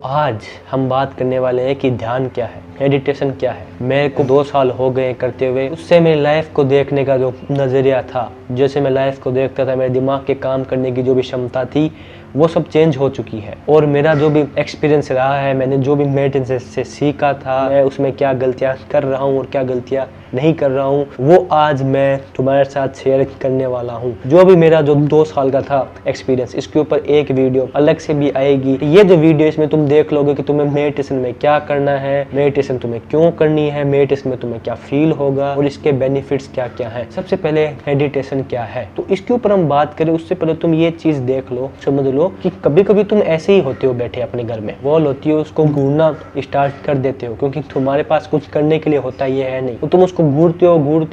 आज हम बात करने वाले हैं कि ध्यान क्या है, मेडिटेशन क्या है। मेरे को 2 साल हो गए करते हुए। उससे मेरी लाइफ को देखने का जो नज़रिया था, जैसे मैं लाइफ को देखता था, मेरे दिमाग के काम करने की जो भी क्षमता थी, वो सब चेंज हो चुकी है। और मेरा जो भी एक्सपीरियंस रहा है, मैंने जो भी मेडिटेशन से सीखा था, मैं उसमें क्या गलतियाँ कर रहा हूँ और क्या गलतियाँ नहीं कर रहा हूँ, वो आज मैं तुम्हारे साथ शेयर करने वाला हूँ। जो भी मेरा जो 2 साल का था एक्सपीरियंस, इसके ऊपर एक वीडियो अलग से भी आएगी। ये जो वीडियो, इसमें तुम देख लोगे कि तुम्हें मेडिटेशन में क्या करना है, मेडिटेशन तुम्हें क्यों करनी है, मेडिटेशन में तुम्हें क्या फील होगा और इसके बेनिफिट्स क्या क्या है। सबसे पहले मेडिटेशन क्या है, तो इसके ऊपर हम बात करें उससे पहले तुम ये चीज देख लो, समझ लो कि कभी कभी तुम ऐसे ही होते हो, बैठे अपने घर में, वॉल होती है, उसको घूरना स्टार्ट कर देते हो क्योंकि तुम्हारे पास कुछ करने के लिए होता ये है नहीं, तो तुम उसको घूरते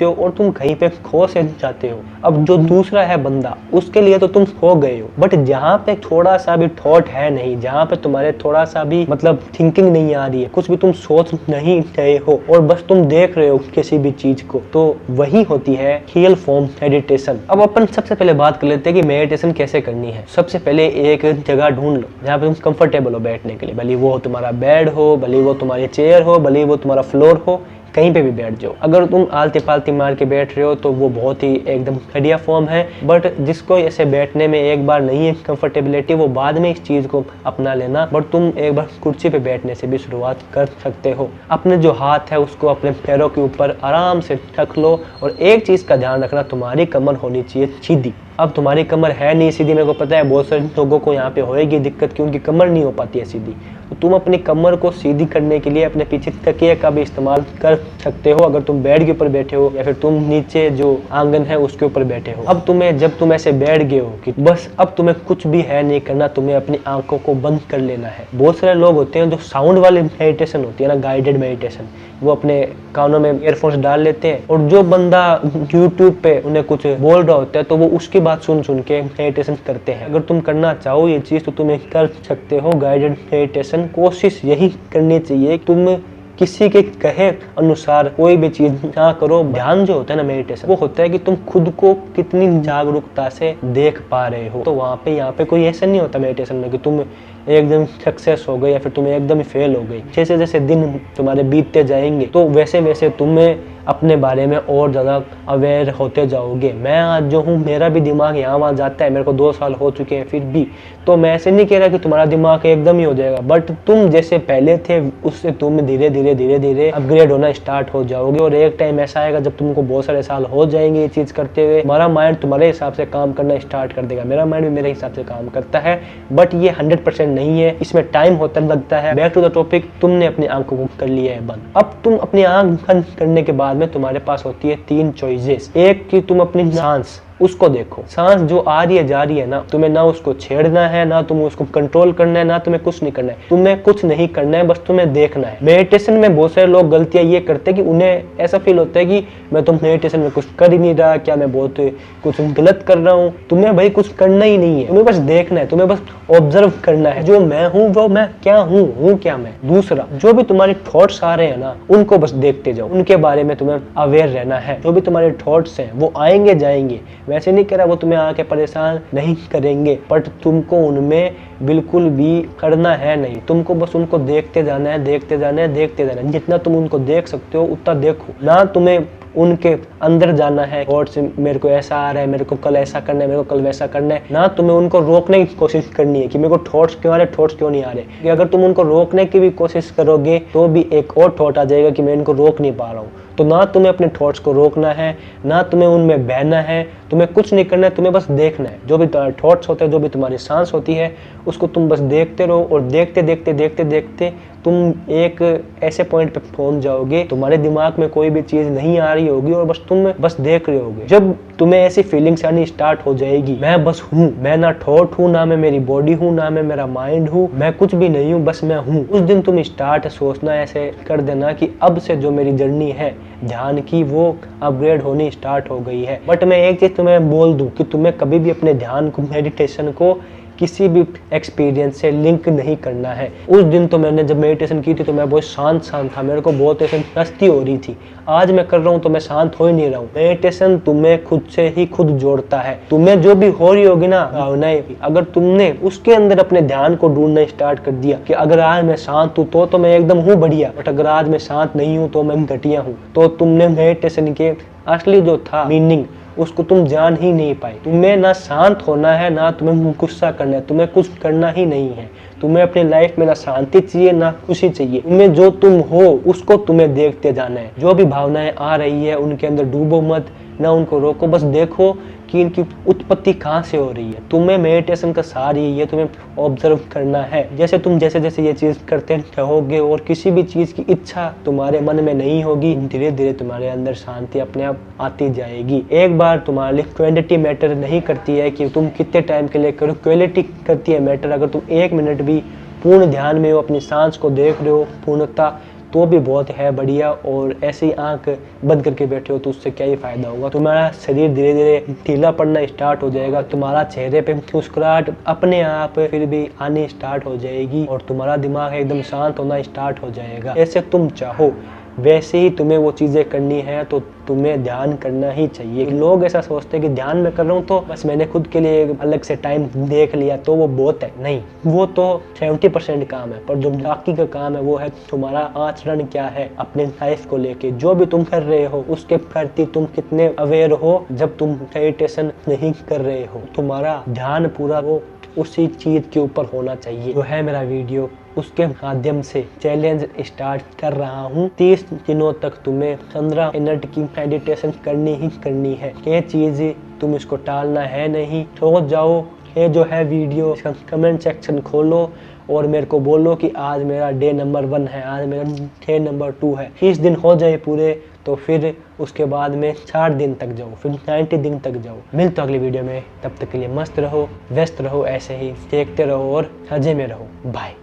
हो और तुम कहीं पे खो से जाते हो। अब जो दूसरा है बंदा, उसके लिए तो तुम खो गए हो, बट जहाँ पे थोड़ा सा भी थॉट है नहीं, जहाँ पे तुम्हारे थोड़ा सा भी मतलब थिंकिंग नहीं आ रही है, कुछ भी तुम सोच नहीं रहे हो और बस तुम देख रहे हो किसी भी चीज को, तो वही होती है रियल फॉर्म मेडिटेशन। अब अपन सबसे पहले बात कर लेते हैं कि मेडिटेशन कैसे करनी है। सबसे पहले एक जगह ढूंढ लो जहाँ पे तुम कंफर्टेबल हो बैठने के लिए, भले वो तुम्हारा बेड हो, भले वो तुम्हारी चेयर हो, भले वो तुम्हारा फ्लोर हो, कहीं पे भी बैठ जाओ। अगर तुम आलती पालती मार के बैठ रहे हो तो वो बहुत ही एकदम घटिया फॉर्म है, बट जिसको ऐसे बैठने में एक बार नहीं है कंफर्टेबिलिटी, वो बाद में इस चीज को अपना लेना। बट तुम एक बार कुर्सी पे बैठने से भी शुरुआत कर सकते हो। अपने जो हाथ है उसको अपने पैरों के ऊपर आराम से रख लो और एक चीज का ध्यान रखना, तुम्हारी कमर होनी चाहिए सीधी। अब तुम्हारी कमर है नहीं सीधी, मेरे को पता है बहुत सारे लोगों को यहाँ पे होएगी दिक्कत कि उनकी कमर नहीं हो पाती है सीधी, तो तुम अपनी कमर को सीधी करने के लिए अपने पीछे तकिए का भी इस्तेमाल कर सकते हो। अगर तुम बेड के ऊपर बैठे हो या फिर तुम नीचे जो आंगन है उसके ऊपर बैठे हो। अब तुम्हें, जब तुम ऐसे बैठ गए हो कि बस अब तुम्हें कुछ भी है नहीं करना, तुम्हें अपनी आंखों को बंद कर लेना है। बहुत सारे लोग होते हैं जो साउंड वाली मेडिटेशन होती है ना, गाइडेड मेडिटेशन, वो अपने कानों में ईयरफोन्स डाल लेते हैं और जो बंदा यूट्यूब पे उन्हें कुछ बोल रहा होता है तो वो उसकी बात सुन सुन के मेडिटेशन करते हैं। अगर तुम करना चाहो ये चीज तो तुम कर सकते हो गाइडेड मेडिटेशन। कोशिश यही करनी चाहिए तुम किसी के कहे अनुसार कोई भी चीज ना करो। ध्यान जो होता है ना मेडिटेशन, वो होता है कि तुम खुद को कितनी जागरूकता से देख पा रहे हो। तो वहाँ पे कोई ऐसा नहीं होता मेडिटेशन में कि तुम एकदम सक्सेस हो गए या फिर तुम एकदम ही फेल हो गई। जैसे जैसे दिन तुम्हारे बीतते जाएंगे तो वैसे वैसे तुम्हें अपने बारे में और ज़्यादा अवेयर होते जाओगे। मैं आज जो हूँ, मेरा भी दिमाग यहाँ वहाँ जाता है, मेरे को 2 साल हो चुके हैं फिर भी, तो मैं ऐसे नहीं कह रहा कि तुम्हारा दिमाग एकदम ही हो जाएगा, बट तुम जैसे पहले थे उससे तुम धीरे धीरे अपग्रेड होना स्टार्ट हो जाओगे। और एक टाइम ऐसा आएगा जब तुमको बहुत सारे साल हो जाएंगे ये चीज़ करते हुए, हमारा माइंड तुम्हारे हिसाब से काम करना स्टार्ट कर देगा, मेरा माइंड भी मेरे हिसाब से काम करता है, बट ये 100% नहीं है, इसमें टाइम होता लगता है। बैक टू द टॉपिक, तुमने अपनी आंखों को कर लिया है बंद। अब तुम अपनी आंख बंद करने के बाद में तुम्हारे पास होती है 3 चॉइसेस। एक कि तुम अपनी सांस उसको देखो, सांस जो आ रही है जा रही है ना, तुम्हें ना उसको छेड़ना है, ना तुम्हें उसको कंट्रोल करना है, ना तुम्हें कुछ नहीं करना है, तुम्हें कुछ नहीं करना है, बस तुम्हें देखना है। मेडिटेशन में बहुत सारे लोग गलतियां ये करते हैं कि उन्हें ऐसा फील होता है कि मैं तो मेडिटेशन में कुछ कर ही नहीं रहा, क्या मैं बहुत कुछ गलत कर रहा हूँ। तुम्हें भाई कुछ करना ही नहीं है, तुम्हें बस देखना है, तुम्हें बस ऑब्जर्व करना है, जो मैं हूँ वो मैं क्या हूँ क्या मैं। दूसरा, जो भी तुम्हारे थॉट्स आ रहे हैं ना, उनको बस देखते जाओ, उनके बारे में तुम्हें अवेयर रहना है। जो भी तुम्हारे थॉट्स हैं वो आएंगे जाएंगे, वैसे नहीं कह रहा वो तुम्हें आके परेशान नहीं करेंगे, बट तुमको उनमें बिल्कुल भी करना है नहीं, तुमको बस उनको देखते जाना है, देखते जाना है, देखते जाना है। जितना तुम उनको देख सकते हो उतना देखो, ना तुम्हें उनके अंदर जाना है और से मेरे को ऐसा आ रहा है, मेरे को कल ऐसा करना है, मेरे को कल वैसा करना है, ना तुम्हें उनको रोकने की कोशिश करनी है कि मेरे को थॉट्स क्यों आ रहे, थॉट्स क्यों नहीं आ रहे। कि अगर तुम उनको रोकने की भी कोशिश करोगे तो भी एक और थॉट आ जाएगा कि मैं इनको रोक नहीं पा रहा हूँ। तो ना तुम्हें अपने थॉट्स को रोकना है, ना तुम्हें उनमें बहना है, तुम्हें कुछ नहीं करना है, तुम्हें बस देखना है। जो भी थॉट्स होते हैं, जो भी तुम्हारी सांस होती है, उसको तुम बस देखते रहो और देखते देखते तुम एक ऐसे पॉइंट पे पहुंच जाओगे, तुम्हारे दिमाग में कोई भी चीज नहीं आ रही होगी और बस तुम बस देख रहे होगे। जब तुम्हें ऐसी फीलिंग्स आनी स्टार्ट हो जाएगी, मैं बस हूँ, मैं ना थॉट हूँ, ना मैं मेरी बॉडी हूँ, ना मैं मेरा माइंड हूँ, मैं कुछ भी नहीं हूँ, बस मैं हूँ, उस दिन तुम स्टार्ट सोचना ऐसे कर देना कि अब से जो मेरी जर्नी है ध्यान की, वो अपग्रेड होनी स्टार्ट हो गई है। बट मैं एक चीज तुम्हें बोल दूं कि तुम्हें कभी भी अपने ध्यान को, मेडिटेशन को किसी भी एक्सपीरियंस से लिंक नहीं करना है। उस दिन तो मैंने जब मेडिटेशन की थी तो मैं बहुत शांत था, मेरे को बहुत ऐसे मस्ती हो रही थी। आज मैं कर रहा हूँ तो मैं शांत हो ही नहीं रहा हूँ। मेडिटेशन तुम्हें खुद से ही खुद जोड़ता है। तुम्हें जो भी हो रही होगी ना भावनाएं, अगर तुमने उसके अंदर अपने ध्यान को ढूंढना स्टार्ट कर दिया कि अगर आज मैं शांत हूँ तो मैं एकदम हूँ बढ़िया, बट अगर आज मैं शांत नहीं हूँ तो मैं घटिया हूँ, तो तुमने मेडिटेशन के असली जो था मीनिंग उसको तुम जान ही नहीं पाए। तुम्हें ना शांत होना है, ना तुम्हें गुस्सा करना है, तुम्हें कुछ करना ही नहीं है। तुम्हें अपनी लाइफ में ना शांति चाहिए ना खुशी चाहिए। तुम्हें जो तुम हो उसको तुम्हें देखते जाना है। जो भी भावनाएं आ रही है उनके अंदर डूबो मत, ना उनको रोको, बस देखो कि इनकी उत्पत्ति कहाँ से हो रही है। तुम्हें मेडिटेशन का सार यही है, तुम्हें ऑब्जर्व करना है। जैसे तुम जैसे जैसे ये चीज़ करते रहोगे और किसी भी चीज़ की इच्छा तुम्हारे मन में नहीं होगी, धीरे धीरे तुम्हारे अंदर शांति अपने आप आती जाएगी। एक बार तुम्हारे लिए क्वांटिटी मैटर नहीं करती है कि तुम कितने टाइम के लिए करो, क्वालिटी करती है मैटर। अगर तुम 1 मिनट भी पूर्ण ध्यान में हो, अपनी सांस को देख रहे हो पूर्णता, तो भी बहुत है बढ़िया। और ऐसे ही आंख बंद करके बैठे हो तो उससे क्या ही फायदा होगा। तुम्हारा शरीर धीरे धीरे ढीला पड़ना स्टार्ट हो जाएगा, तुम्हारा चेहरे पे मुस्कुराहट अपने आप फिर भी आनी स्टार्ट हो जाएगी और तुम्हारा दिमाग एकदम शांत होना स्टार्ट हो जाएगा। ऐसे तुम चाहो वैसे ही तुम्हें वो चीज़ें करनी है तो तुम्हें ध्यान करना ही चाहिए। लोग ऐसा सोचते हैं कि ध्यान में कर रहा हूँ तो बस मैंने खुद के लिए अलग से टाइम देख लिया तो वो बहुत है। नहीं, वो तो 70% काम है, पर जो बाकी का काम है वो है तुम्हारा आचरण क्या है अपने लाइफ को लेके। जो भी तुम कर रहे हो उसके प्रति तुम कितने अवेयर हो। जब तुम मेडिटेशन नहीं कर रहे हो, तुम्हारा ध्यान पूरा वो उसी चीज के ऊपर होना चाहिए। जो है मेरा वीडियो, उसके माध्यम से चैलेंज स्टार्ट कर रहा हूँ। 30 दिनों तक तुम्हें 15 मिनट की मेडिटेशन करनी ही करनी है। ये चीज तुम इसको टालना है नहीं। सोच जाओ, ये जो है वीडियो इसका कमेंट सेक्शन खोलो और मेरे को बोलो कि आज मेरा डे नंबर 1 है, आज मेरा डे नंबर 2 है। 30 दिन हो जाए पूरे तो फिर उसके बाद में 60 दिन तक जाओ, फिर 90 दिन तक जाओ। मिलते अगली वीडियो में, तब तक के लिए मस्त रहो, व्यस्त रहो, ऐसे ही देखते रहो और मजे में रहो। बाय।